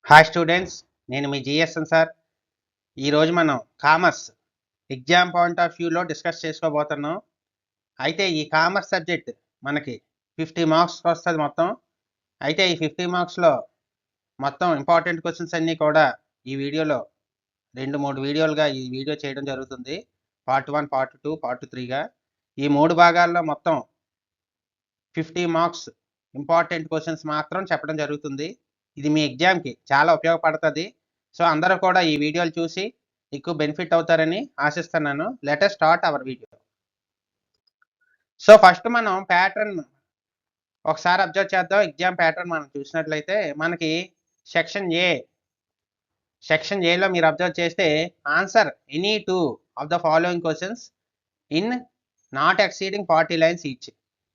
Hi students, నేను మీ GSN sir. ఈరోజు మనం కామర్స్ ఎగ్జామ్ పాయింట్ ఆఫ్ వ్యూలో డిస్కస్ చేసుకోబోతున్నాం. అయితే ఈ కామర్స్ సబ్జెక్ట్ మనకి 50 మార్క్స్ వస్తుంది మొత్తం. అయితే ఈ 50 మార్క్స్లో మొత్తం ఇంపార్టెంట్ క్వశ్చన్స్ అన్నీ కూడా ఈ వీడియోలో 2-3 వీడియోలుగా ఈ వీడియో చేయడం జరుగుతుంది. పార్ట్ 1, పార్ట్ 2, పార్ట్ 3గా ఈ 3 భాగాల్లో మొత్తం 50 మార్క్స్ ఇంపార్టెంట్ క్వశ్చన్స్ మాత్రం చెప్పడం జరుగుతుంది. ఇది మీ ఎగ్జామ్కి చాలా ఉపయోగపడుతుంది. సో అందరూ కూడా ఈ వీడియోలు చూసి ఎక్కువ బెనిఫిట్ అవుతారని ఆశిస్తున్నాను. Let us start our video. So first మనం ప్యాటర్న్ ఒకసారి అబ్జర్వ్ చేద్దాం. ఎగ్జామ్ ప్యాటర్న్ మనం చూసినట్లయితే మనకి సెక్షన్ ఏలో మీరు అబ్జర్వ్ చేస్తే answer any 2 of the following questions in not exceeding 40 lines each.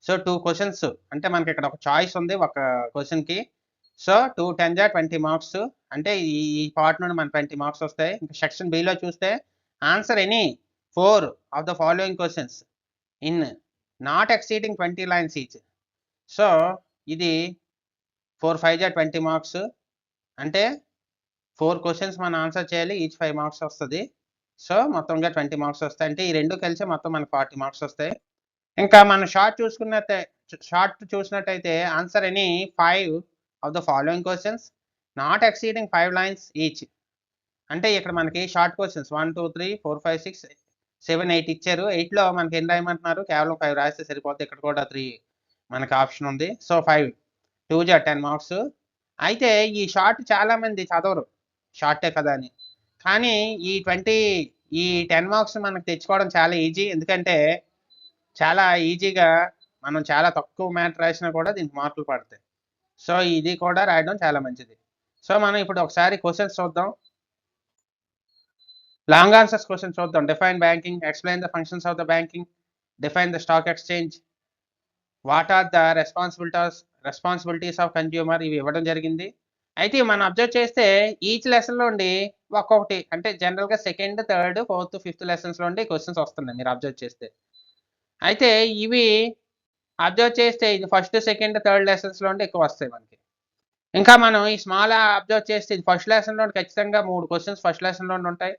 So 2 questions అంటే మనకి ఇక్కడ ఒక చాయిస్ ఉంది ఒక క్వశ్చన్కి. సో 2 10 20 మార్క్స్ అంటే ఈ పార్ట్ నుండి మన 20 మార్క్స్ వస్తాయి. ఇంకా సెక్షన్ బిలో చూస్తే answer any 4 of the following questions in not exceeding 20 lines each. So ఇది 4 5 20 మార్క్స్ అంటే 4 క్వశ్చన్స్ మనం ఆన్సర్ చేయాలి, ఈచ్ 5 మార్క్స్ వస్తుంది. సో మొత్తంగా 20 మార్క్స్ వస్తాయి. అంటే ఈ రెండు కలిసి మొత్తం మనకు 40 మార్క్స్ వస్తాయి. ఇంకా మనం షార్ట్ చూసినట్టయితే answer any 5 of the following questions not exceeding 5 lines each. అంటే ఇక్కడ మనకి షార్ట్ క్వశ్చన్స్ 1 2 3 4 5 6 7 8 ఇచ్చారు. 8లో మనకి ఎన్ని రాయమంటున్నారు? కేవలం 5 రాస్తే సరిపోతుంది. ఇక్కడ కూడా 3 మనకి ఆప్షన్ ఉంది. So 5 2 10 marks. అయితే ఈ షార్ట్ చాలామంది చదవరు, షార్టే కదా అని. కానీ ఈ 10 మార్క్స్ మనకు తెచ్చుకోవడం చాలా ఈజీ. ఎందుకంటే చాలా ఈజీగా మనం చాలా తక్కువ మ్యాటర్ రాసినా కూడా దీనికి మార్కులు పడతాయి. సో ఇది కూడా రాయడం చాలా మంచిది. సో మనం ఇప్పుడు ఒకసారి క్వశ్చన్స్ చూద్దాం. లాంగ్ ఆన్సర్స్ క్వశ్చన్ చూద్దాం. Define banking, explain the functions of the banking, define the stock exchange, what are the responsibilities of consumer, ఇవి ఇవ్వడం జరిగింది. అయితే మనం అబ్జర్వ్ చేస్తే ఈచ్ లెసన్లో ఉండి ఒక్కొక్కటి అంటే జనరల్గా సెకండ్, థర్డ్, ఫోర్త్, ఫిఫ్త్ లెసన్స్లో ఉండి క్వశ్చన్స్ వస్తున్నాయి మీరు అబ్జర్వ్ చేస్తే. అయితే ఇవి అబ్జర్వ్ చేస్తే ఇది ఫస్ట్, సెకండ్, థర్డ్ లెసన్స్లో ఉండి ఎక్కువ వస్తాయి మనకి. ఇంకా మనం ఈ స్మాల్ అబ్జర్వ్ చేస్తే ఇది ఫస్ట్ లెసన్లో ఖచ్చితంగా 3 క్వశ్చన్స్ ఫస్ట్ లెసన్లో ఉంటాయి.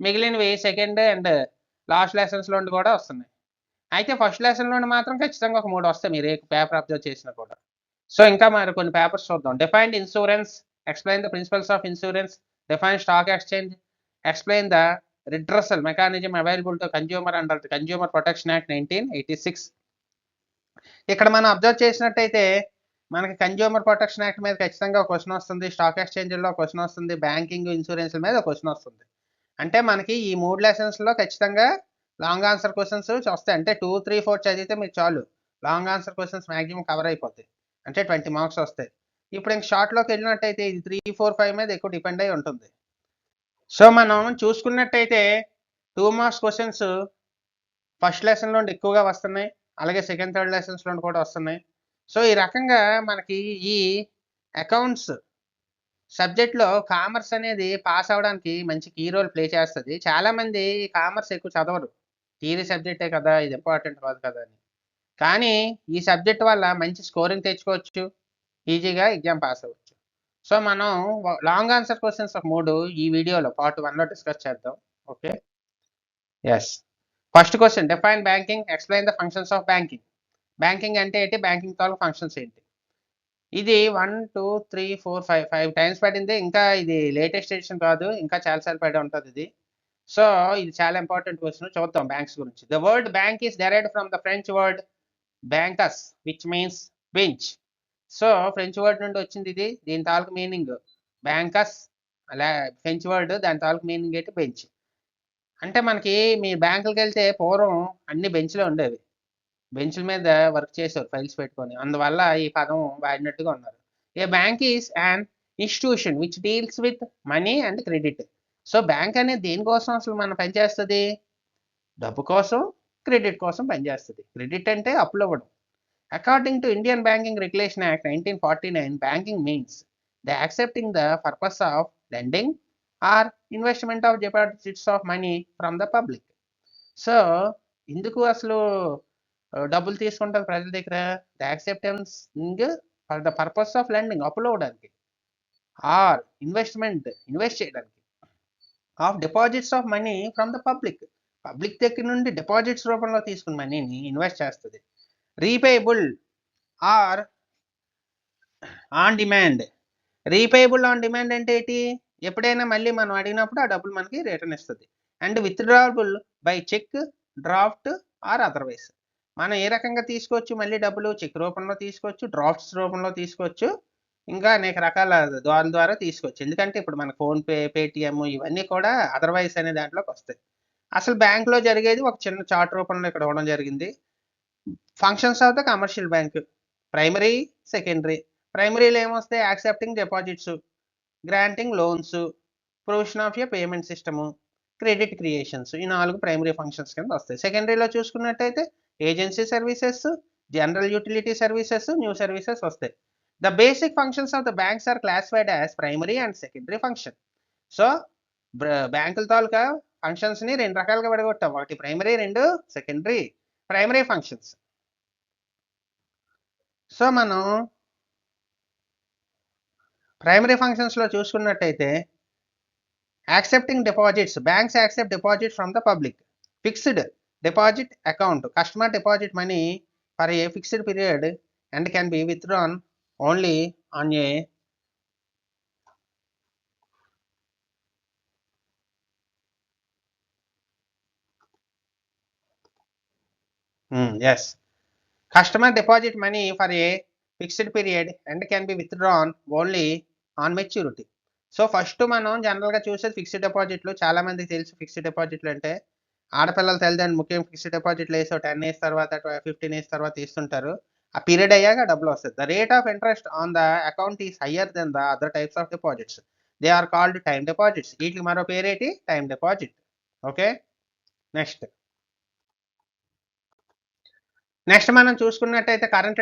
మిగిలినవి సెకండ్ అండ్ లాస్ట్ లెసన్స్లో కూడా వస్తున్నాయి. అయితే ఫస్ట్ లెసన్లో మాత్రం ఖచ్చితంగా ఒక 3 వస్తాయి మీరు ఏ పేపర్ అబ్జర్వ్ చేసినా కూడా. సో ఇంకా మరి కొన్ని పేపర్స్ చూద్దాం. Defined insurance, explain the principles of insurance, define stock exchange, explain the redressal mechanism available to consumer under the consumer protection act 1986. ఇక్కడ మనం అబ్జర్వ్ చేసినట్టయితే మనకి కన్జ్యూమర్ ప్రొటెక్షన్ యాక్ట్ మీద ఖచ్చితంగా ఒక క్వశ్చన్ వస్తుంది, స్టాక్ ఎక్స్చేంజ్లో క్వశ్చన్ వస్తుంది, బ్యాంకింగ్ ఇన్సూరెన్స్ మీద క్వశ్చన్ వస్తుంది. అంటే మనకి ఈ 3 లెసన్స్లో ఖచ్చితంగా లాంగ్ ఆన్సర్ క్వశ్చన్స్ వస్తాయి. అంటే 2 3 4 చదివితే మీకు చాలు, long answer questions maximum cover అయిపోతాయి. అంటే 20 మార్క్స్ వస్తాయి. ఇప్పుడు ఇంక షార్ట్లోకి వెళ్ళినట్టయితే ఇది 3 4 5 మీద ఎక్కువ డిపెండ్ అయి ఉంటుంది. సో మనం చూసుకున్నట్టయితే 2 మార్క్స్ క్వశ్చన్స్ ఫస్ట్ లెసన్లో ఎక్కువగా వస్తున్నాయి, అలాగే సెకండ్ థర్డ్ లెసన్స్లో కూడా వస్తున్నాయి. సో ఈ రకంగా మనకి ఈ అకౌంట్స్ సబ్జెక్ట్లో కామర్స్ అనేది పాస్ అవ్వడానికి మంచి కీ రోల్ ప్లే చేస్తుంది. చాలామంది కామర్స్ ఎక్కువ చదవరు, థియరీ సబ్జెక్టే కదా, ఇది ఇంపార్టెంట్ కాదు కదా అని. కానీ ఈ సబ్జెక్ట్ వల్ల మంచి స్కోరింగ్ తెచ్చుకోవచ్చు, ఈజీగా ఎగ్జామ్ పాస్ అవ్వచ్చు. సో మనం లాంగ్ ఆన్సర్ క్వశ్చన్స్ ఒక 3 ఈ వీడియోలో పార్ట్ 1లో డిస్కస్ చేద్దాం. Okay, yes. First question, define banking, explain the functions of banking. Banking అంటే ఏంటి, బ్యాంకింగ్ తాలూకు ఫంక్షన్స్ ఏంటి. ఇది 1 2 3 4 5 టైమ్స్ పడింది. ఇంకా ఇది లేటెస్ట్ ఎడిషన్ కాదు, ఇంకా చాలాసార్లు పడి ఉంటుంది ఇది. సో ఇది చాలా ఇంపార్టెంట్ క్వశ్చన్. చూద్దాం బ్యాంక్స్ గురించి. The word bank is derived from the French word bancus which means bench. So French word నుండి వచ్చింది ఇది. దీని తాలూకు మీనింగ్ బ్యాంకస్, అలా ఫ్రెంచ్ వర్డ్, దాని తాలూకు మీనింగ్ ఏంటి బెంచ్. అంటే మనకి మీ బ్యాంకులకు వెళ్తే పూర్వం అన్ని బెంచ్లో ఉండేవి, బెంచ్ల మీద వర్క్ చేశారు ఫైల్స్ పెట్టుకొని, అందువల్ల ఈ పదం వాడినట్టుగా ఉన్నారు. A bank is an institution which deals with money and credit. So bank అనేది దేనికోసం అసలు మనం పనిచేస్తుంది, డబ్బు కోసం, క్రెడిట్ కోసం పనిచేస్తుంది. క్రెడిట్ అంటే అప్పులు ఇవ్వడం. According to Indian banking regulation act 1949, banking means the accepting the purpose of lending or investment of deposits of money from the public. So ఎందుకు అసలు డబ్బులు తీసుకుంటారు ప్రజల దగ్గర, the accepting for the purpose of lending, అప్పులు ఇవ్వడానికి. Or invest చేయడానికి of deposits of money from the public దగ్గర నుండి డిపాజిట్స్ రూపంలో తీసుకున్న మనీని ఇన్వెస్ట్ చేస్తుంది. Repayable or on demand. Repayable on demand అంటే ఏంటి? ఎప్పుడైనా మళ్ళీ మనం అడిగినప్పుడు ఆ డబ్బులు మనకి రిటర్న్ ఇస్తుంది. And withdrawable by cheque, draft or otherwise. మనం ఏ రకంగా తీసుకోవచ్చు మళ్ళీ డబ్బులు? చెక్ రూపంలో తీసుకోవచ్చు, డ్రాఫ్ట్స్ రూపంలో తీసుకోవచ్చు, ఇంకా అనేక రకాల దాని ద్వారా తీసుకోవచ్చు. ఎందుకంటే ఇప్పుడు మన ఫోన్పే, పేటిఎం ఇవన్నీ కూడా అదర్వైజ్ అనే దాంట్లోకి వస్తాయి. అసలు బ్యాంక్లో జరిగేది ఒక చిన్న చార్ట్ రూపంలో ఇక్కడ ఇవ్వడం జరిగింది. Functions of the commercial bank, primary, secondary. ప్రైమరీలో ఏమొస్తాయి? Accepting deposits, granting loans, provision of a payment system, credit creations. ఈ 4 ప్రైమరీ ఫంక్షన్స్ కింద వస్తాయి. సెకండరీలో చూసుకున్నట్టయితే agency services, general utility services, new services వస్తాయి. The basic functions of the banks are classified as primary and secondary function. So బ్యాంకుల తాలూకా ఫంక్షన్స్ని 2 రకాలుగా విడగొట్టాం. ఒకటి primary, 2 secondary. Primary functions. So మనం ప్రైమరీ ఫంక్షన్స్లో చూసుకున్నట్టయితే accepting deposits, banks accept deposit from the public. Fixed deposit account, customer deposit money for a fixed period and can be withdrawn only on a yes, customer deposit money for a fixed period and can be withdrawn only on maturity. So first మనం జనరల్గా చూసేది fixed డిపాజిట్లు. చాలా మందికి తెలుసు fixed డిపాజిట్లు అంటే. ఆడపిల్లలు తెలియదండి, ముఖ్యంగా ఫిక్స్డ్ డిపాజిట్లు వేసి 10 years తర్వాత 15 years తర్వాత ఇస్తుంటారు. ఆ పీరియడ్ అయ్యాక డబ్బులు వస్తాయి. The rate of interest on the account is higher than the other types of deposits. They are called time deposits. వీటికి మరో పేరేటి? Time deposit. ఓకే, నెక్స్ట్ మనం చూసుకున్నట్టయితే current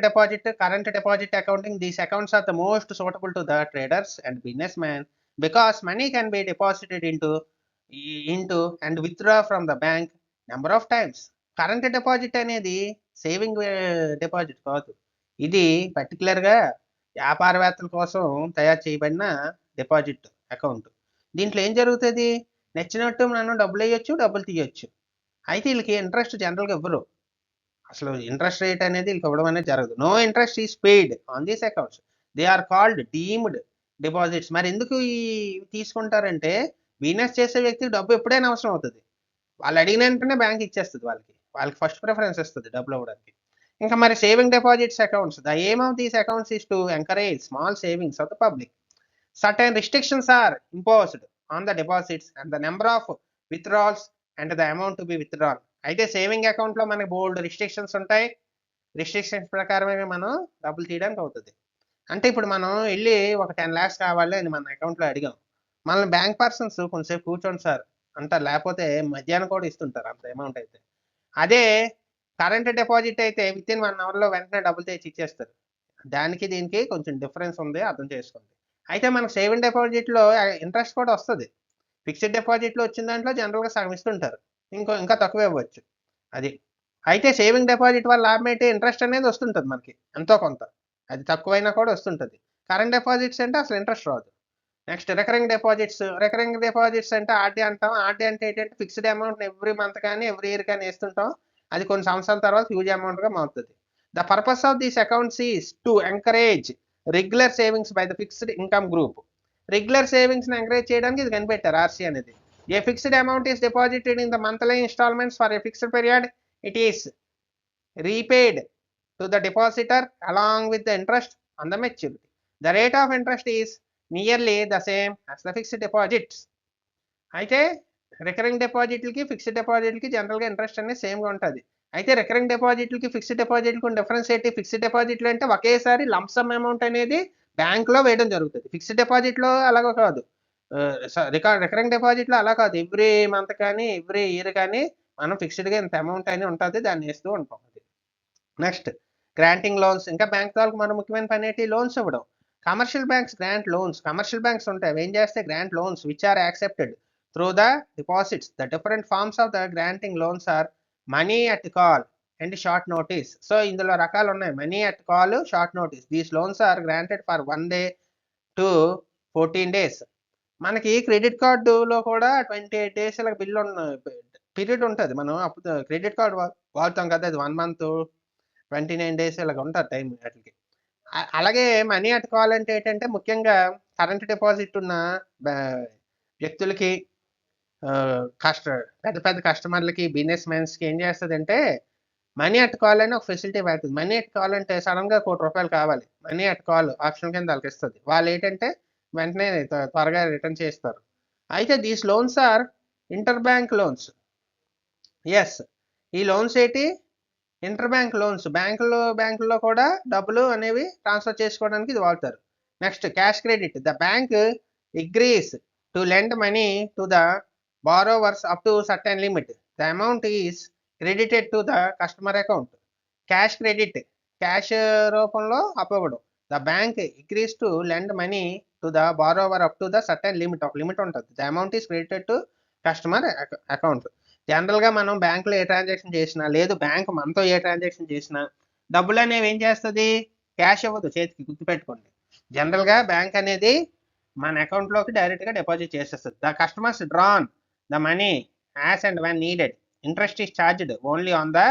deposit accounting. These accounts are the most suitable to the traders and business man because money can be deposited into and withdraw from the bank number of times. Current deposit అనేది saving deposit కాదు. ఇది పర్టికులర్గా వ్యాపారవేత్తల కోసం తయారు చేయబడిన deposit account. దీంట్లో ఏం జరుగుతుంది? నచ్చినట్టు మనం డబ్బులు వేయొచ్చు, డబ్బులు తీయొచ్చు. అయితే వీళ్ళకి ఇంట్రెస్ట్ జనరల్గా ఇవ్వరు. అసలు ఇంట్రెస్ట్ రేట్ అనేది వీళ్ళకి ఇవ్వడం అనేది జరగదు. No interest is paid on these accounts. They are called deemed deposits. మరి ఎందుకు ఈ తీసుకుంటారంటే బిజినెస్ చేసే వ్యక్తికి డబ్బు ఎప్పుడైనా అవసరం అవుతుంది. వాళ్ళు అడిగిన వెంటనే బ్యాంక్ ఇచ్చేస్తుంది. వాళ్ళకి ఫస్ట్ ప్రిఫరెన్స్ ఇస్తుంది డబ్బులు ఇవ్వడానికి. ఇంకా మరి saving deposits accounts, the aim of these accounts is to encourage small savings of the public. Certain restrictions are imposed on the deposits and the number of withdrawals and the amount to be withdrawal. అయితే saving అకౌంట్లో మనకి బోల్డ్ restrictions ఉంటాయి. Restrictions ప్రకారమే మనం డబ్బులు తీయడానికి అవుతుంది. అంటే ఇప్పుడు మనం వెళ్ళి ఒక 10 lakhs కావాలి అని మన అకౌంట్లో అడిగాం. మనల్ని బ్యాంక్ పర్సన్స్ కొంచెంసేపు కూర్చోండి సార్ అంటారు, లేకపోతే మధ్యాహ్నం కూడా ఇస్తుంటారు అంత అమౌంట్ అయితే. అదే కరెంట్ డిపాజిట్ అయితే విత్ ఇన్ 1 hourలో వెంటనే డబ్బులు తెచ్చి ఇచ్చేస్తారు. దానికి దీనికి కొంచెం డిఫరెన్స్ ఉంది, అర్థం చేసుకోండి. అయితే మనకు సేవింగ్ డిపాజిట్లో ఇంట్రెస్ట్ కూడా వస్తుంది. ఫిక్స్డ్ డిపాజిట్లో వచ్చిన దాంట్లో జనరల్గా సగం ఇస్తుంటారు, ఇంకా తక్కువ ఇవ్వచ్చు. అది అయితే సేవింగ్ డిపాజిట్ వల్ల లాభం ఏంటి? ఇంట్రెస్ట్ అనేది వస్తుంటుంది మనకి ఎంతో కొంత, అది తక్కువైనా కూడా వస్తుంటుంది. కరెంట్ డిపాజిట్స్ అంటే అసలు ఇంట్రెస్ట్ రాదు. నెక్స్ట్ రికరింగ్ డిపాజిట్స్ అంటే ఆర్డీ అంటాం. ఆర్డీ అంటే ఏంటంటే ఫిక్స్డ్ అమౌంట్ ఎవ్రీ మంత్ కానీ ఎవ్రీ ఇయర్ కానీ వేస్తుంటాం. అది కొన్ని సంవత్సరాల తర్వాత హ్యూజ్ అమౌంట్గా మారుతుంది. The purpose of these accounts is to encourage regular savings by the fixed income group. Regular సేవింగ్స్ని ఎంకరేజ్ చేయడానికి ఇది కనిపెట్టారు ఆర్సీ అనేది. A fixed amount is deposited in the monthly instalments for a fixed period, it is repaid to the depositor along with the interest on the maturity. The rate of interest is nearly the same as the fixed deposits. అయితే recurring డిపాజిట్లకి fixed డిపాజిట్లకి జనరల్గా interest అనేది సేమ్గా ఉంటుంది. అయితే recurring డిపాజిట్లకి fixed డిపాజిట్లకి difference ఏంటి? Fixed డిపాజిట్లు అంటే ఒకేసారి lump sum amount అనేది బ్యాంక్లో వేయడం జరుగుతుంది. ఫిక్స్డ్ డిపాజిట్లో అలాగో కాదు. రికరింగ్ డిపాజిట్లో అలా కాదు. ఎవ్రీ మంత్ కానీ ఎవ్రీ ఇయర్ కానీ మనం ఫిక్స్డ్గా ఇంత అమౌంట్ అని ఉంటుంది, దాన్ని వేస్తూ ఉంటాం. Next granting loans. ఇంకా బ్యాంక్ వాళ్ళకి మనం ముఖ్యమైన పని ఏంటి? లోన్స్ ఇవ్వడం. Commercial banks grant loans. Commercial banks ఉంటాయి, అవి ఏం చేస్తే grant loans which are accepted through the deposits. The different forms of the granting loans are money at call and short notice. So ఇందులో రకాలు ఉన్నాయి. Money at call, short notice. These loans are granted for 1 day to 14 days. మనకి credit కార్డులో కూడా 28 days ఇలా bill period ఉంటుంది. మనం అప్పుడు క్రెడిట్ కార్డు వాడుతాం కదా, అది 1 month 29 days ఇలాగ ఉంటుంది టైం వాటికి. అలాగే మనీ అట్టుకోవాలంటే ఏంటంటే ముఖ్యంగా కరెంట్ డిపాజిట్ ఉన్న వ్యక్తులకి, పెద్ద పెద్ద కస్టమర్లకి, బిజినెస్ మెన్స్కి ఏం చేస్తుందంటే మనీ అట్టుకోవాలని ఒక ఫెసిలిటీ పెడుతుంది. మనీ అట్టుకోవాలంటే సడన్గా ₹1,00,00,000 కావాలి, మనీ అట్టుకోవాలి ఆప్షన్ కింద వాళ్ళకి ఇస్తుంది. వాళ్ళు ఏంటంటే వెంటనే త్వరగా రిటర్న్ చేస్తారు. అయితే these loans are inter bank loans. Yes, ఈ లోన్స్ ఏంటి? Inter bank loans. బ్యాంకుల్లో కూడా డబ్బులు అనేవి ట్రాన్స్ఫర్ చేసుకోవడానికి ఇది వాడతారు. Next cash credit. The bank agrees to lend money to the borrowers up to certain limit. The amount is credited to the customer account. Cash credit, cash రూపంలో అప్పవ్వడం. The bank agrees to lend money to the borrower up to the certain limit. ఒక limit ఉంటుంది. The amount is credited to customer account. జనరల్గా మనం బ్యాంకులో ఏ transaction చేసినా, లేదు bank మనతో ఏ ట్రాన్సాక్షన్ చేసినా డబ్బులు అనేవి ఏం చేస్తుంది? క్యాష్ ఇవ్వదు చేతికి, గుర్తుపెట్టుకోండి. జనరల్గా బ్యాంక్ అనేది మన అకౌంట్లోకి డైరెక్ట్గా డిపాజిట్ చేసేస్తుంది. The customers drawn the money as and when needed. Interest is charged only on the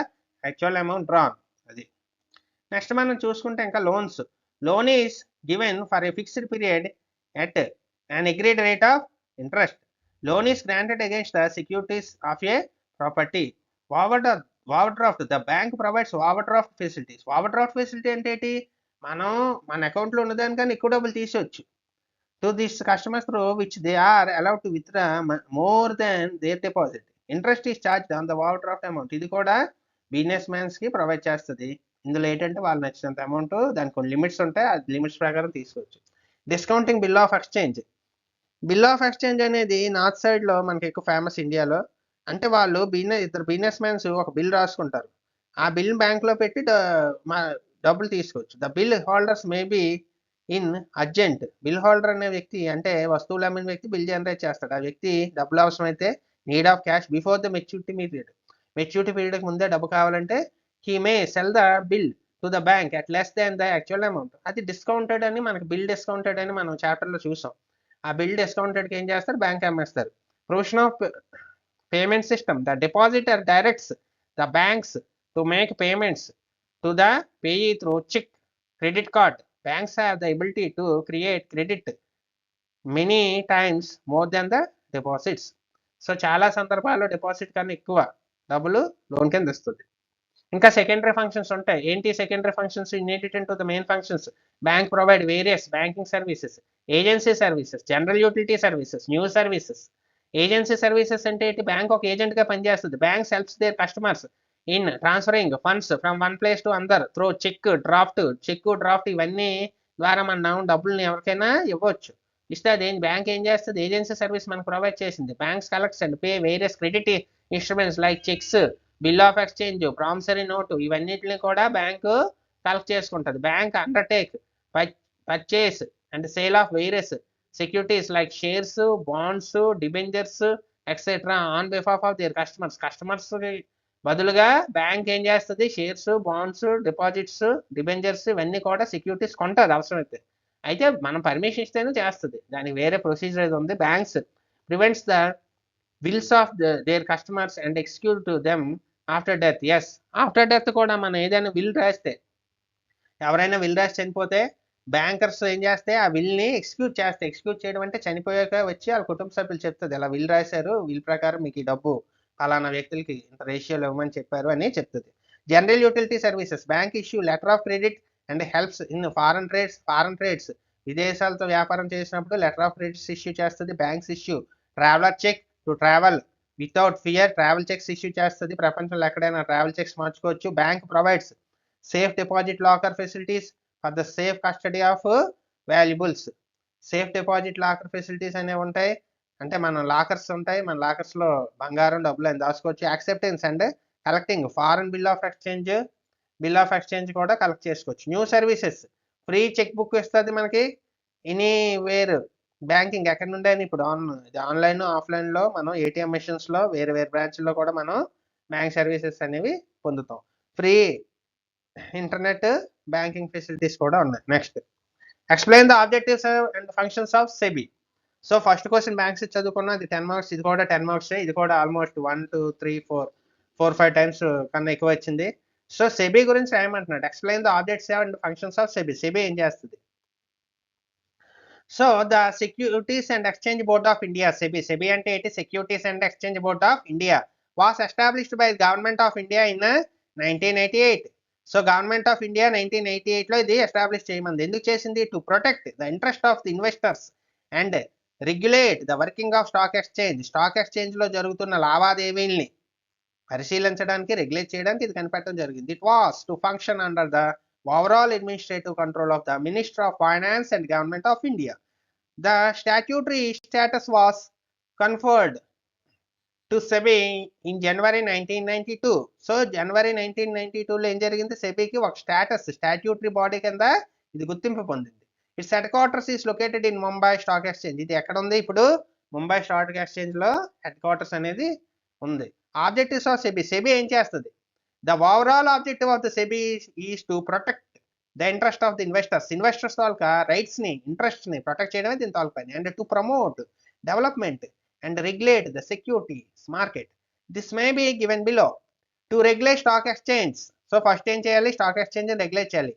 actual amount drawn. అది. నెక్స్ట్ మనం చూసుకుంటే ఇంకా loans. Loan is given for a fixed period at an agreed rate of interest. Loan is granted against the securities of a property. Overdraft. The bank provides overdraft facilities. Overdraft facility అంటే ఏంటి? మనం మన అకౌంట్లో ఉన్నదానికన్నా ఎక్కువ డబ్బులు తీసుకోవచ్చు. To this customers through which they are allowed to withdraw more than their deposit. Interest is charged on the overdraft amount. ఇది కూడా బిజినెస్ మ్యాన్స్కి ప్రొవైడ్ చేస్తుంది. ఇందులో ఏంటంటే వాళ్ళు నచ్చినంత అమౌంట్, దానికి కొన్ని లిమిట్స్ ఉంటాయి, ఆ లిమిట్స్ ప్రకారం తీసుకోవచ్చు. Discounting bill of exchange. Bill of exchange అనేది నార్త్ సైడ్లో మనకి ఎక్కువ ఫేమస్ ఇండియాలో. అంటే వాళ్ళు ఇద్దరు బిజినెస్ మ్యాన్స్ ఒక బిల్ రాసుకుంటారు. ఆ బిల్ బ్యాంక్లో పెట్టి డబ్బులు తీసుకోవచ్చు. The bill holders may be in urgent. Bill holder అనే వ్యక్తి అంటే వస్తువులు అమ్మిన వ్యక్తి బిల్ జనరేట్ చేస్తాడు. ఆ వ్యక్తి డబ్బులు అవసరమైతే need of cash before the maturity పీరియడ్కి ముందే డబ్బు కావాలంటే he may sell the bill to the bank at less than the actual amount. అది డిస్కౌంటెడ్ అని, మనకి బిల్ డిస్కౌంటెడ్ అని మనం చాప్టర్లో చూసాం. ఆ బిల్ డిస్కౌంటెడ్కి ఏం చేస్తారు? బ్యాంక్ అమ్మేస్తారు. Provision of payment system. The depositor directs the banks to make payments to the payee through cheque, credit card. Banks have the ability to create credit many times more than the deposits. So చాలా సందర్భాల్లో deposit కన్నా ఎక్కువ డబ్బులు loan కింద ఇస్తుంది. ఇంకా secondary functions ఉంటాయి. ఏంటి secondary functions? In addition to the main functions, bank provide various banking services, agency services, general utility services, news services. Agency services అంటే ఏంటి? బ్యాంక్ ఒక ఏజెంట్గా పనిచేస్తుంది. Banks helps their customers in transferring funds from one place to another through cheque draft ఇవన్నీ ద్వారా మనం డబ్బుల్ని ఎవరికైనా ఇవ్వచ్చు. ఇస్తే అదేం బ్యాంక్ ఏం చేస్తుంది? ఏజెన్సీ సర్వీస్ మనకు ప్రొవైడ్ చేసింది. Banks collects and pay various credit instruments like cheques, bill of exchange, promissory note, ఇవన్నిటిని కూడా బ్యాంకు కలెక్ట్ చేసుకుంటుంది. Bank undertake purchase and sale of various securities like shares, bonds, debentures etcetera on behalf of their customers బదులుగా bank ఏం చేస్తుంది? Shares, bonds, deposits, debentures ఇవన్నీ కూడా securities కొంటుంది అవసరమైతే. అయితే మనం పర్మిషన్ ఇస్తేనే చేస్తుంది, దానికి వేరే ప్రొసీజర్ ఏది ఉంది. Banks prevents the wills of their customers and execute them after death. Yes, after death కూడా మనం ఏదైనా విల్ రాస్తే, ఎవరైనా విల్ రాసి చనిపోతే బ్యాంకర్స్ ఏం చేస్తే ఆ విల్ని ఎక్స్క్యూట్ చేయడం అంటే చనిపోయాక వచ్చి వాళ్ళ కుటుంబ సభ్యులు చెప్తుంది, ఇలా విల్ రాశారు, విల్ ప్రకారం మీకు ఈ డబ్బు ఫలానా వ్యక్తులకి ఇంత రేషియోలో ఇవ్వమని చెప్పారు అని చెప్తుంది. General utility services. Bank issue letter of credit and helps in foreign trades. విదేశాలతో వ్యాపారం చేసినప్పుడు లెటర్ ఆఫ్ క్రెడిట్స్ ఇష్యూ చేస్తుంది. Banks issue traveller cheque to travel without fear. Travel cheques issue చేస్తుంది. ప్రపంచంలో ఎక్కడైనా ట్రావెల్ చెక్స్ మార్చుకోవచ్చు. Bank provides safe deposit locker facilities for the safe custody of valuables. Safe deposit locker facilities అనేవి ఉంటాయి. అంటే మన lockers ఉంటాయి, మన లాకర్స్లో బంగారం, డబ్బులు అని దాచుకోవచ్చు. Acceptance and collecting foreign bill of exchange కూడా కలెక్ట్ చేసుకోవచ్చు. New services. Free cheque book ఇస్తుంది మనకి. ఎనీవేర్ బ్యాంకింగ్ ఎక్కడ నుండి అయినా ఇప్పుడు ఆన్లైన్ ఆఫ్లైన్లో మనం ఏటీఎం మెషిన్స్లో వేరే బ్రాంచ్ల్లో కూడా మనం బ్యాంక్ సర్వీసెస్ అనేవి పొందుతాం. ఫ్రీ ఇంటర్నెట్ బ్యాంకింగ్ ఫెసిలిటీస్ కూడా ఉన్నాయి. Next explain the objectives and functions of SEBI. So first question banks చదువుకున్నా, అది 10 మార్క్స్, ఇది కూడా 10 మార్క్స్, ఇది కూడా ఆల్మోస్ట్ 1 2 3 4 5 టైమ్స్ కన్నా ఎక్కువ వచ్చింది. సో సెబీ గురించి ఏమంటున్నాడు, explain the objects and functions of SEBI. SEBI ఏం చేస్తుంది? So the securities and exchange board of India, SEBI. SEBI అంటే ఏంటి? Securities and exchange board of India was established by government of India in 1988. So government of India 1988లో ఇది establish చేయమంది. ఎందుకు చేసింది? To protect the interest of the investors and regulate the working of stock exchange. Stock exchange లో జరుగుతున్న లావాదేవీల్ని పరిశీలించడానికి, regulate చేయడానికి ఇది కనిపెట్టడం జరిగింది. It was to function under the overall administrative control of the minister of finance and government of India. The statutory status was conferred to SEBI in January 1992. So జనవరి 1992లో ఏం జరిగింది? సెబీకి ఒక స్టాట్యూటరీ బాడీ కింద ఇది గుర్తింపు పొందింది. It's head quarters is located in Mumbai stock exchange. ఇది ఎక్కడ ఉంది? ఇప్పుడు ముంబై స్టాక్ ఎక్స్చేంజ్ లో హెడ్ క్వార్టర్స్ అనేది ఉంది. Objectives of SEBI. సెబీ ఏం చేస్తుంది? The overall objective of the SEBI is to protect the interest of the investors taluka rights ని, ఇంట్రెస్ట్ ని ప్రొటెక్ట్ చేయడమే దీని తాలూకా పని. And to promote development and regulate the securities market. This may be given below. To regulate stock exchange. So first ఏం చేయాలి? Stock exchange regulate చేయాలి.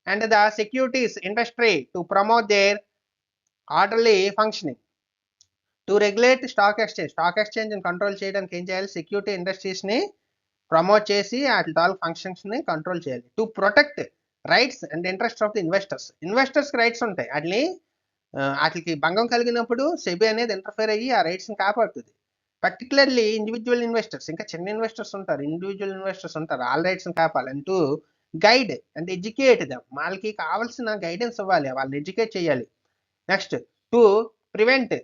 And the securities industry to promote there orderly functioning. To regulate stock exchange control చేయడానికి ఏం చేయాలి? Security industries ని promote చేసి వాటి తాలూకు ఫంక్షన్స్ ని కంట్రోల్ చేయాలి. To protect rights and interest of the investors rights ఉంటాయి, వాటికి భంగం కలిగినప్పుడు సెబీ అనేది ఇంటర్ఫేర్ అయ్యి ఆ రైట్స్ ని కాపాడుతుంది. పర్టికులర్లీ ఇండివిజువల్ ఇన్వెస్టర్స్, ఇంకా చిన్న ఇన్వెస్టర్స్ ఉంటారు, వాళ్ళ రైట్స్ ని కాపాలి. And to guide and educate them. వాళ్ళకి కావాల్సిన గైడెన్స్ ఇవ్వాలి, వాళ్ళని ఎడ్యుకేట్ చేయాలి. Next, to prevent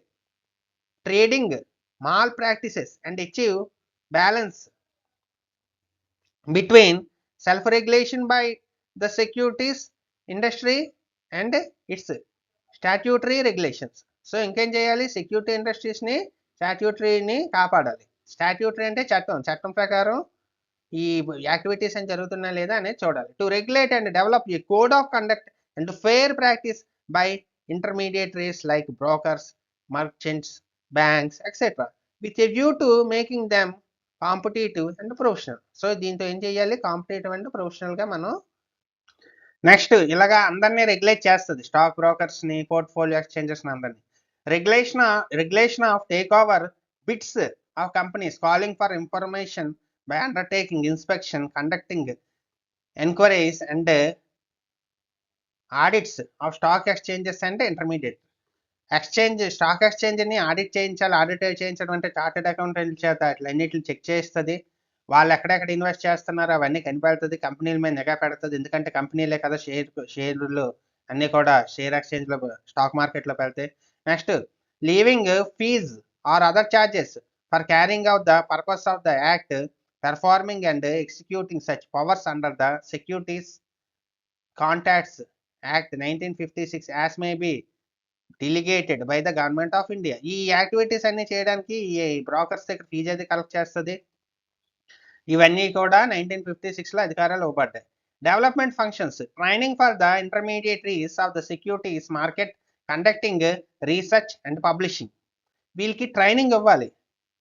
trading mal practices and achieve balance between self-regulation by the securities industry and its statutory regulations. So ఇంకేం చేయాలి? సెక్యూరిటీ ఇండస్ట్రీస్ని, స్టాట్యూటరీని కాపాడాలి. స్టాట్యూటరీ అంటే చట్టం ప్రకారం ఈ యాక్టివిటీస్ అని జరుగుతున్నా లేదా అనేది చూడాలి. To regulate and develop a code of conduct and fair practice by intermediaries like brokers, merchants, banks etcetera with a view to making them competitive and professional. So దీంతో ఏం చేయాలి? కాంపిటేటివ్ అండ్ ప్రొఫెషనల్ గా మనం. Next, ఇలాగా అందరినీ regulate చేస్తుంది, stock brokers ని, portfolio exchanges ని అందరినీ. Regulation of take over bits of companies, calling for information by undertaking inspection, conducting enquiries and audits of stock exchanges and intermediate stock exchange ని audit చేయించాలి. Audit చేయించడం అంటే chartered accountant చేత అన్నిటిని check చేస్తుంది. వాళ్ళు ఎక్కడెక్కడ ఇన్వెస్ట్ చేస్తున్నారో అవన్నీ కనిపెడుతుంది, కంపెనీల మీద నిఘా పెడుతుంది. ఎందుకంటే కంపెనీలే కదా షేర్లు అన్ని కూడా షేర్ ఎక్స్చేంజ్ లో, స్టాక్ మార్కెట్ లో పెడతాయి. Next, leaving fees or other charges for carrying out the purpose of the act, performing and executing such powers under the securities contracts act 1956 as may be delegated by the government of India. ఈ activities అన్ని చేయడానికి ఈ brokers దగ్గర fee అది collect చేస్తుంది. ఇవన్నీ కూడా 1956లో అధికారాలు ఇవ్వబడ్డాయి. Development functions, training for the intermediaries of the securities market, conducting research and publishing. వీళ్ళకి ట్రైనింగ్ ఇవ్వాలి.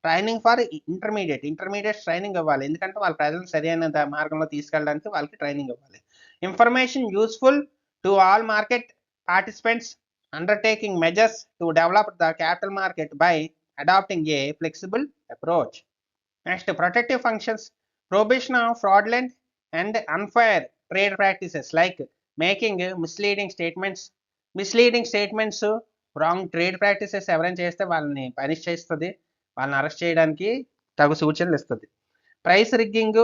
ట్రైనింగ్ ఫర్ ఇంటర్మీడియట్ ట్రైనింగ్ ఇవ్వాలి, ఎందుకంటే వాళ్ళ ప్రజలు సరైన మార్గంలో తీసుకెళ్ళడానికి వాళ్ళకి ట్రైనింగ్ ఇవ్వాలి. Information useful to all market participants, undertaking measures to develop the capital market by adopting a flexible approach. Next, protective functions, prohibition of fraudulent and unfair trade practices like making misleading statements, wrong trade practices ఎవరైనా చేస్తే వాళ్ళని punish చేస్తుంది, వాళ్ళని arrest చేయడానికి తగు సూచనలు ఇస్తుంది. Price rigging,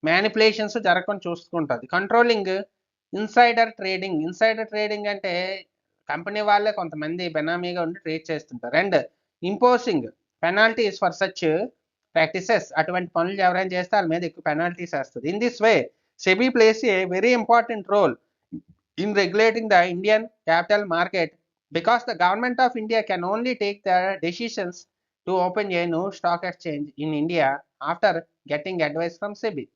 manipulations జరగకుండా చూసుకుంటుంది. కంట్రోలింగ్ ఇన్సైడర్ ట్రేడింగ్ అంటే కంపెనీ వాళ్ళే కొంతమంది బెనామీగా ఉండి ట్రేడ్ చేస్తుంటారు. And imposing penalties for such practices, అటువంటి పనులు ఎవరైనా చేస్తే వాళ్ళ మీద ఎక్కువ పెనాల్టీస్ వేస్తుంది. In this way SEBI plays a very important role in regulating the Indian capital market because the government of India can only take the decisions to open a new stock exchange in India after getting advice from SEBI.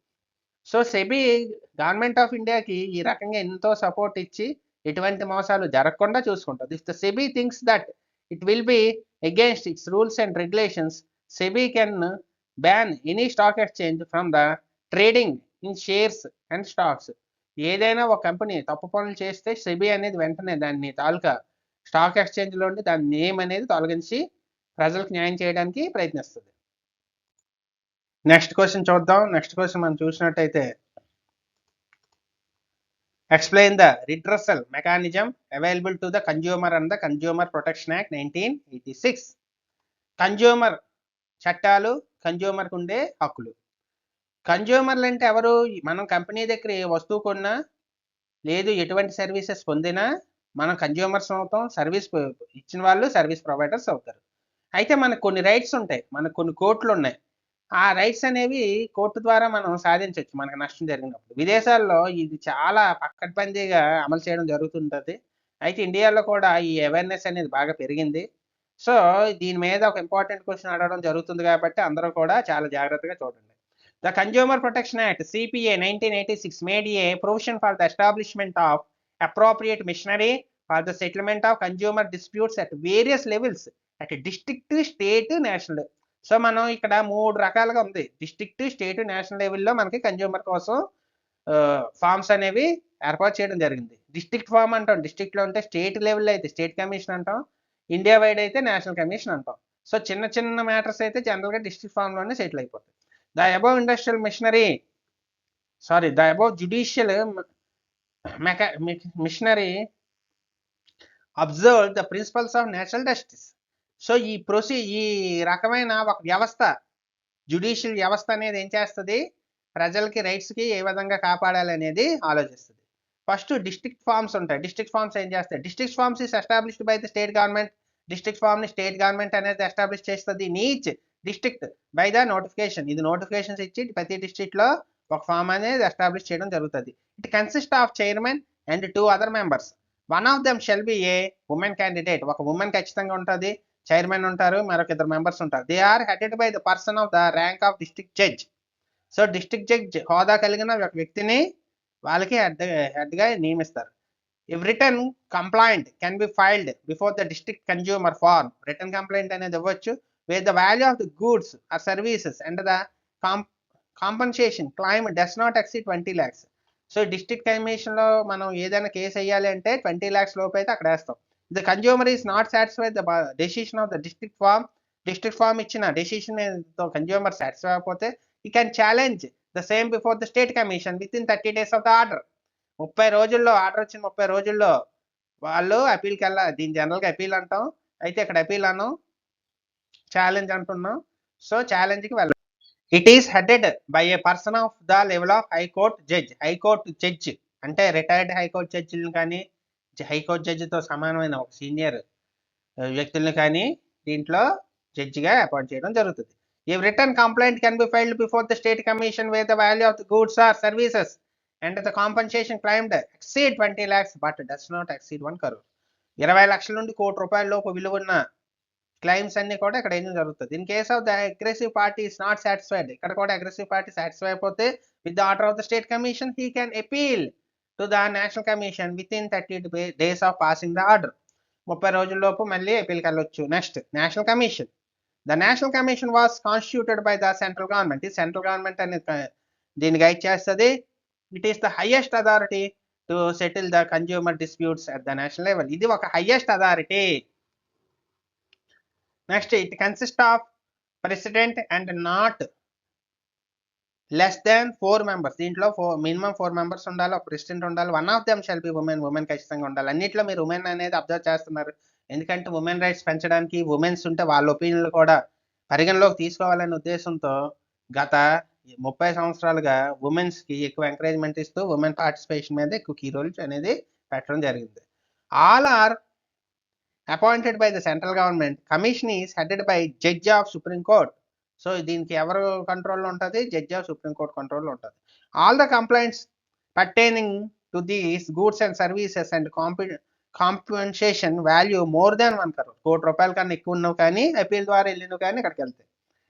So SEBI government of ఇండియాకి ఈ రకంగా ఎంతో support ఇచ్చి ఎటువంటి మోసాలు జరగకుండా చూసుకుంటుంది. If the SEBI thinks that it will be against it's rules and regulations, SEBI can ban any stock exchange from the trading in shares and stocks. ఏదైనా ఒక కంపెనీ తప్పు పనులు చేస్తే సెబీ అనేది వెంటనే దాన్ని తాలూకా స్టాక్ ఎక్స్చేంజ్లో ఉండి దాని నేమ్ అనేది తొలగించి ప్రజలకు న్యాయం చేయడానికి ప్రయత్నిస్తుంది. నెక్స్ట్ క్వశ్చన్ చూద్దాం. నెక్స్ట్ క్వశ్చన్ మనం చూసినట్టయితే, explain the redressal mechanism available to the consumer under the Consumer Protection Act 1986. Consumer చట్టాలు, కన్జ్యూమర్కి ఉండే హక్కులు. కన్జ్యూమర్లు అంటే ఎవరు? మనం కంపెనీ దగ్గర ఏ వస్తువు కొన్నా లేదు ఎటువంటి సర్వీసెస్ పొందినా మనం కన్జ్యూమర్స్ అవుతాం, సర్వీస్ ఇచ్చిన వాళ్ళు సర్వీస్ ప్రొవైడర్స్ అవుతారు. అయితే మనకు కొన్ని రైట్స్ ఉంటాయి, మనకు కొన్ని కోర్టులు ఉన్నాయి. ఆ రైట్స్ అనేవి కోర్టు ద్వారా మనం సాధించవచ్చు మనకు నష్టం జరిగినప్పుడు. విదేశాల్లో ఇది చాలా పక్కడ్బందీగా అమలు చేయడం జరుగుతుంటుంది. అయితే ఇండియాలో కూడా ఈ అవేర్నెస్ అనేది బాగా పెరిగింది. సో దీని మీద ఒక ఇంపార్టెంట్ క్వశ్చన్ అడగడం జరుగుతుంది కాబట్టి అందరూ కూడా చాలా జాగ్రత్తగా చూడండి. The consumer protection act CPA 1986 made a provision for the establishment of appropriate machinery for the settlement of consumer disputes at various levels at district, state, national. So మనం ఇక్కడ 3 రకాలుగా ఉంది. డిస్ట్రిక్ట్, స్టేట్, నేషనల్ లెవెల్లో మనకి consumer కోసం forms అనేవి ఏర్పాటు చేయడం జరిగింది. డిస్ట్రిక్ట్ ఫార్మ్ అంటాం, డిస్ట్రిక్ట్లో ఉంటే స్టేట్ లెవెల్లో అయితే స్టేట్ కమిషన్ అంటాం, ఇండియా వైడ్ అయితే నేషనల్ కమిషన్ అంటాం. సో చిన్న చిన్న మ్యాటర్స్ అయితే జనరల్గా డిస్ట్రిక్ట్ ఫార్మ్లోనే సెటిల్ అయిపోతాయి. The above industrial machinery the above judicial machinery observe the principles of natural justice. So ఈ రకమైన ఒక వ్యవస్థ, జ్యుడిషియల్ వ్యవస్థ అనేది ఏం చేస్తుంది? ప్రజలకి రైట్స్కి ఏ విధంగా కాపాడాలి అనేది ఆలోచిస్తుంది. ఫస్ట్ డిస్ట్రిక్ట్ ఫార్మ్స్ ఉంటాయి. డిస్ట్రిక్ట్ ఫార్మ్స్ ఏం చేస్తాయి? District forums is established by the state government. District ఫార్మ్ని స్టేట్ గవర్నమెంట్ అనేది ఎస్టాబ్లిష్ చేస్తుంది. Each district by the notification. ఇది నోటిఫికేషన్స్ ఇచ్చి ప్రతి డిస్ట్రిక్ట్లో ఒక ఫార్మ్ అనేది ఎస్టాబ్లిష్ చేయడం జరుగుతుంది. It consist of chairman and 2 other members. One of them shall be a woman candidate. ఒక ఉమెన్ ఖచ్చితంగా ఉంటుంది, చైర్మన్ ఉంటారు, మరొక 2 మెంబర్స్ ఉంటారు. They are headed by the person of the rank of district judge. So district judge హోదా కలిగిన ఒక వ్యక్తిని వాళ్ళకి హెడ్గా నియమిస్తారు. If written complaint can be filed before the district consumer forum. Written complaint అనేది ఇవ్వచ్చు. Where the value of the goods or services and the compensation claim does not exceed 20 lakhs. So district కమిషన్లో మనం ఏదైనా case వేయాలి అంటే 20 lakhs లోపు అయితే అక్కడ వేస్తాం. The consumer is not satisfied the decision of the district forum. District forum ఇచ్చిన డెసిషన్ కన్జ్యూమర్ సాటిస్ఫై అయిపోతే he can challenge the same before the state commission within 30 days of the order. 30 రోజుల్లో order వచ్చిన 30 రోజుల్లో వాళ్ళు అపీల్కి వెళ్ళాలి. దీని జనరల్గా appeal అంటాం, అయితే ఇక్కడ అపీల్ అను ఛాలెంజ్ అంటున్నాం. సో ఛాలెంజ్కి వెళ్ళాలి. It is headed by A person of the level of high court judge. High court judge అంటే రిటైర్డ్ హైకోర్టు జడ్జిలను కానీ హైకోర్టు జడ్జితో సమానమైన ఒక సీనియర్ వ్యక్తులను కానీ దీంట్లో జడ్జిగా అపాయింట్ చేయడం జరుగుతుంది. If written complaint can be filed before the state commission where the value of the goods or services and the compensation claimed exceed 20 lakhs but does not exceed 1 crore. 20 లక్షల నుండి ₹1 కోటి లోపు విలువ ఉన్న క్లైమ్స్ అన్ని కూడా ఇక్కడ ఏం జరుగుతుంది. In case of the aggressive party is not satisfied. ఇక్కడ కూడా అగ్రెసివ్ పార్టీ సాటిస్ఫై అయిపోతే with the order of the state commission he can appeal to the national commission within 30 days of passing the order. 30 రోజుల్లోపు మళ్ళీ అపీల్కి వెళ్ళొచ్చు. Next national commission. The National Commission was constituted by the central government. This central government అనేది దీన్ని guide చేస్తుంది. It is the highest authority to settle the consumer disputes at the national level. ఇది ఒక highest authority. Next, it consists of president and not less than 4 members. దీంట్లో minimum 4 members ఉండాలి, ఒక president ఉండాలి. One of them shall B women. Women ఖచ్చితంగా ఉండాలి. అన్నింటిలో మీరు ఉమెన్ అనేది అబ్జర్వ్ చేస్తున్నారు, ఎందుకంటే ఉమెన్ రైట్స్ పెంచడానికి ఉమెన్స్ ఉంటే వాళ్ళ ఒపీనియన్లు కూడా పరిగణలోకి తీసుకోవాలనే ఉద్దేశంతో గత 30 సంవత్సరాలుగా ఉమెన్స్కి ఎక్కువ ఎంకరేజ్మెంట్ ఇస్తూ ఉమెన్ పార్టిసిపేషన్ మీద ఎక్కువ కీ రోల్ అనేది పెట్టడం జరిగింది. All are appointed by the central government. Commission is headed by judge of supreme court. So దీనికి ఎవరు కంట్రోల్లో ఉంటుంది? జడ్జ్ ఆఫ్ సుప్రీం కోర్ట్ కంట్రోల్లో ఉంటుంది. All the complaints pertaining to these goods and services and compensation value more than 1 crore. ₹1 కోటి కన్నా ఎక్కువ ఉన్నావు కానీ అపీల్ ద్వారా వెళ్ళినవు కానీ ఇక్కడికి వెళ్తాయి.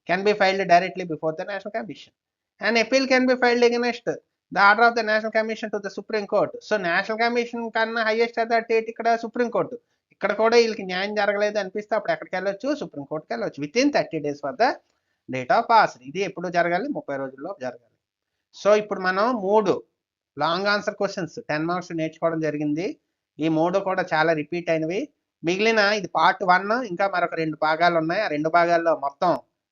Can be filed directly before the national commission. And appeal can be filed against the order of the national commission to the supreme court. So national commission కన్నా హైయెస్ట్ అథారిటీ ఇక్కడ సుప్రీం కోర్టు. ఇక్కడ కూడా వీళ్ళకి న్యాయం జరగలేదు అనిపిస్తే అప్పుడు ఎక్కడికి వెళ్ళొచ్చు, సుప్రీం కోర్టుకి వెళ్ళొచ్చు. With in 30 days for the date of pass. ఇది ఎప్పుడు జరగాలి? 30 రోజుల్లో జరగాలి. సో ఇప్పుడు మనం 3 లాంగ్ ఆన్సర్ క్వశ్చన్స్ 10 మార్క్స్ నేర్చుకోవడం జరిగింది. ఈ 3 కూడా చాలా రిపీట్ అయినవి. మిగిలిన ఇది పార్ట్ 1, ఇంకా మరొక 2 భాగాలు ఉన్నాయి. ఆ 2 భాగాల్లో మొత్తం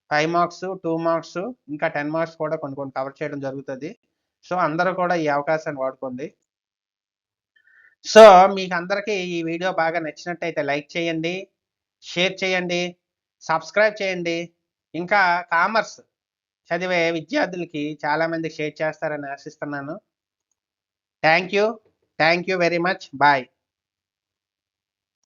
5 మార్క్స్, 2 మార్క్స్, ఇంకా 10 మార్క్స్ కూడా కొన్ని కవర్ చేయడం జరుగుతుంది. సో అందరూ కూడా ఈ అవకాశాన్ని వాడుకోండి. సో మీకు అందరికీ ఈ వీడియో బాగా నచ్చినట్టయితే లైక్ చేయండి, షేర్ చేయండి, సబ్స్క్రైబ్ చేయండి. ఇంకా కామర్స్ చదివే విద్యార్థులకి చాలామంది షేర్ చేస్తారని ఆశిస్తున్నాను. Thank you very much. Bye.